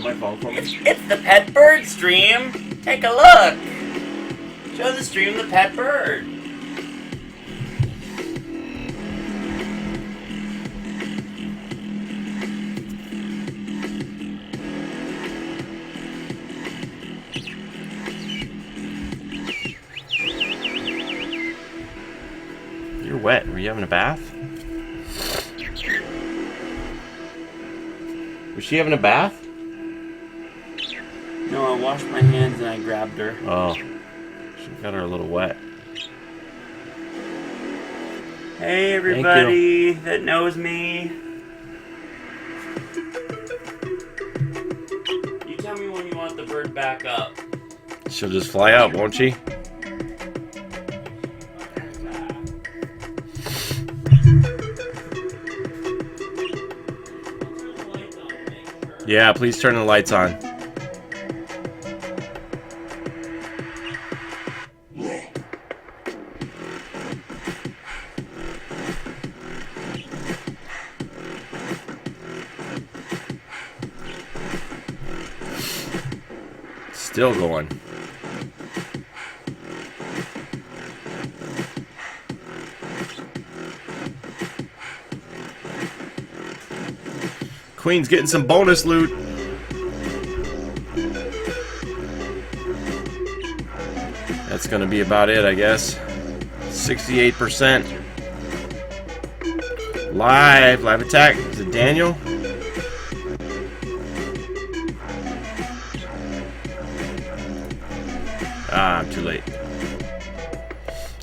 my phone for me? It's the pet bird stream. Take a look. Show the stream the pet bird. You're wet. Were you having a bath? Was she having a bath? No, I washed my hands and I grabbed her. Oh. She got her a little wet. Hey, everybody that knows me. You tell me when you want the bird back up. She'll just fly out, won't she? Yeah, please turn the lights on. Still going. Queen's getting some bonus loot. That's gonna be about it, I guess. 68%. Live attack. Is it Daniel? Ah, I'm too late.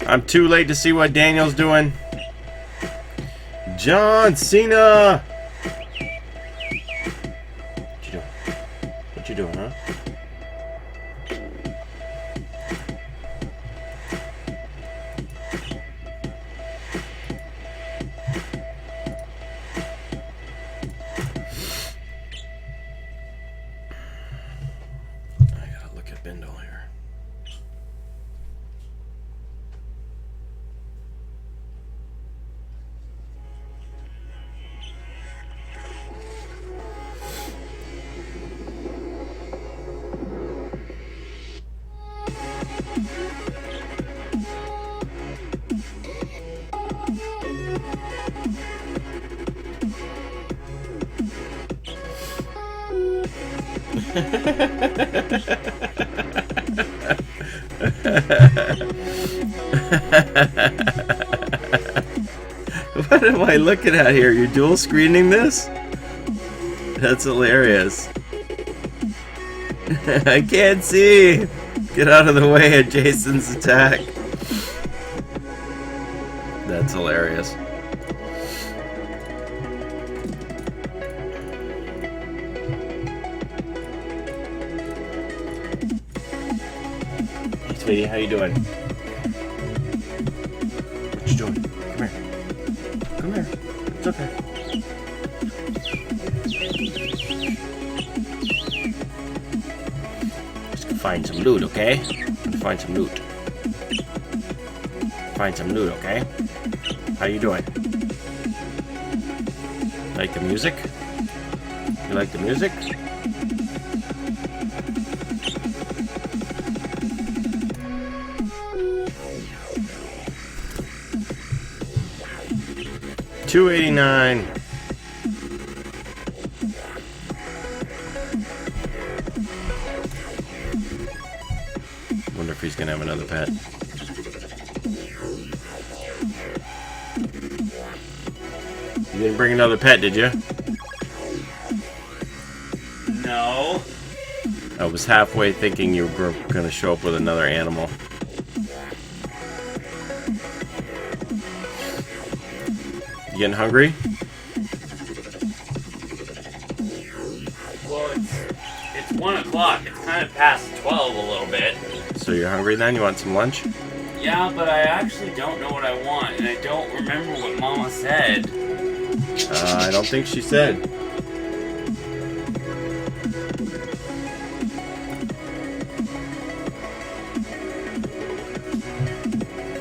I'm too late to see what Daniel's doing. John Cena! What you doing? What you doing, huh? I gotta look at Bindle here. What am I looking at here? You're dual screening this? That's hilarious. I can't see. Get out of the way of Jason's attack. That's hilarious. Hey, sweetie, how you doing? What you doing? Come here. Come here. It's okay. Just go find some loot, okay? Find some loot. Find some loot, okay? How you doing? Like the music? You like the music? $2.89. Wonder if he's gonna have another pet. You didn't bring another pet, did you? No. I was halfway thinking you were gonna show up with another animal. You getting hungry? Well, it's 1 o'clock. It's kind of past 12 a little bit. So you're hungry then? You want some lunch? Yeah, but I actually don't know what I want, and I don't remember what Mama said. I don't think she said.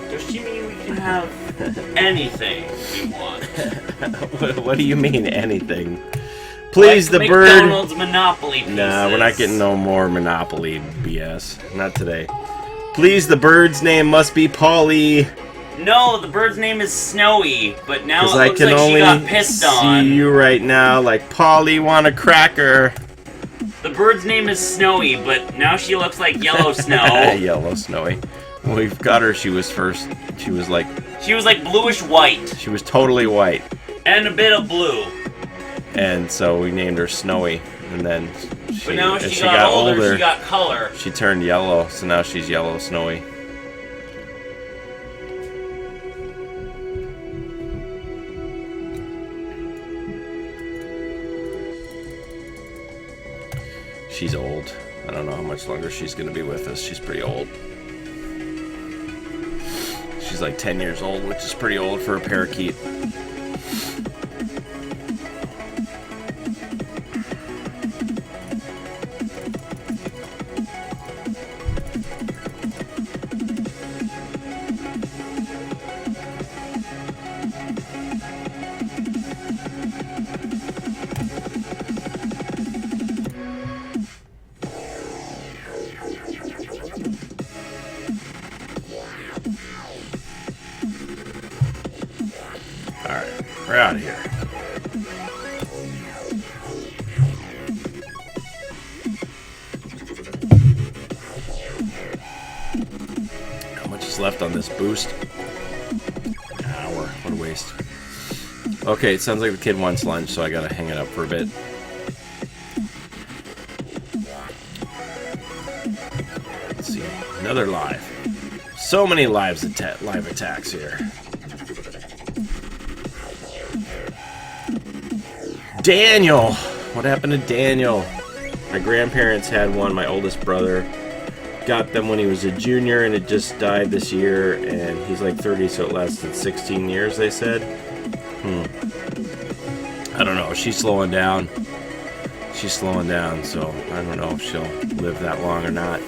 Does she mean we can have anything we want? What do you mean, anything? Please, the bird. McDonald's Monopoly pieces. Nah, we're not getting no more Monopoly BS. Not today. Please, the bird's name must be Polly. No, the bird's name is Snowy, but now it I looks can like only she got pissed on. see you right now, like Polly want a cracker. The bird's name is Snowy, but now she looks like Yellow Snow. Yellow Snowy. When we got her, she was like bluish white. She was totally white. And a bit of blue. And so we named her Snowy. And then but now as she got older, she got color. She turned yellow, so now she's Yellow Snowy. She's old. I don't know how much longer she's going to be with us. She's pretty old. She's like 10 years old, which is pretty old for a parakeet. Alright, we're out of here. How much is left on this boost? An hour. What a waste. Okay, it sounds like the kid wants lunch, so I gotta hang it up for a bit. Let's see. Another live. So many live attacks here. Daniel! What happened to Daniel? My grandparents had one. My oldest brother got them when he was a junior, and it just died this year. And he's like 30, so it lasted 16 years, they said. I don't know. She's slowing down. She's slowing down, so I don't know if she'll live that long or not.